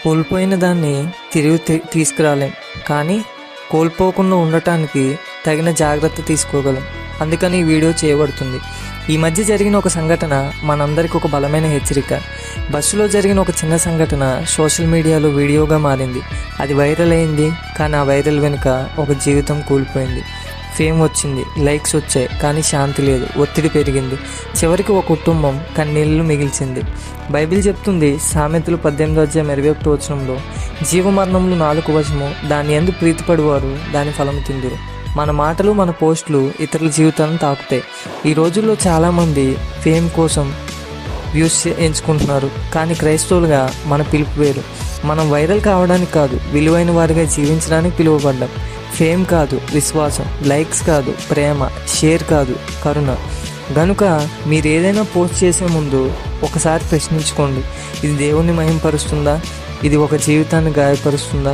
కోల్పోయిన దాన్ని తిరిగి తీసుకురాలేం, కానీ కోల్పోకుండా ఉండటానికి తగిన జాగ్రత్త తీసుకోగలం. అందుకని ఈ వీడియో చేయబడుతుంది. ఈ మధ్య జరిగిన ఒక సంఘటన మనందరికీ ఒక బలమైన హెచ్చరిక. బస్సులో జరిగిన ఒక చిన్న సంఘటన సోషల్ మీడియాలో వీడియోగా మారింది. అది వైరల్ అయింది, కానీ ఆ వైరల్ వెనుక ఒక జీవితం కూలిపోయింది. ఫేమ్ వచ్చింది, లైక్స్ వచ్చాయి, కానీ శాంతి లేదు, ఒత్తిడి పెరిగింది. చివరికి ఒక కుటుంబం కన్నీళ్లు మిగిల్చింది. బైబిల్ చెప్తుంది, సామెతలు 18:21 జీవమరణములు నాలుక వశము, దాని యందు ప్రీతిపడివారు దాని ఫలము తిందురు. మన మాటలు, మన పోస్టులు ఇతరుల జీవితాలను తాకుతాయి. ఈ రోజుల్లో చాలామంది ఫేమ్ కోసం వ్యూస్ ఎంచుకుంటున్నారు, కానీ క్రైస్తవులుగా మన పిలుపు వేరు. మనం వైరల్ కావడానికి కాదు, విలువైన వారిగా జీవించడానికి పిలువబడ్డాం. ఫేమ్ కాదు విశ్వాసం, లైక్స్ కాదు ప్రేమ, షేర్ కాదు కరుణ. గనుక మీరు ఏదైనా పోస్ట్ చేసే ముందు ఒకసారి ప్రశ్నించుకోండి, ఇది దేవుణ్ణి మహింపరుస్తుందా, ఇది ఒక జీవితాన్ని గాయపరుస్తుందా?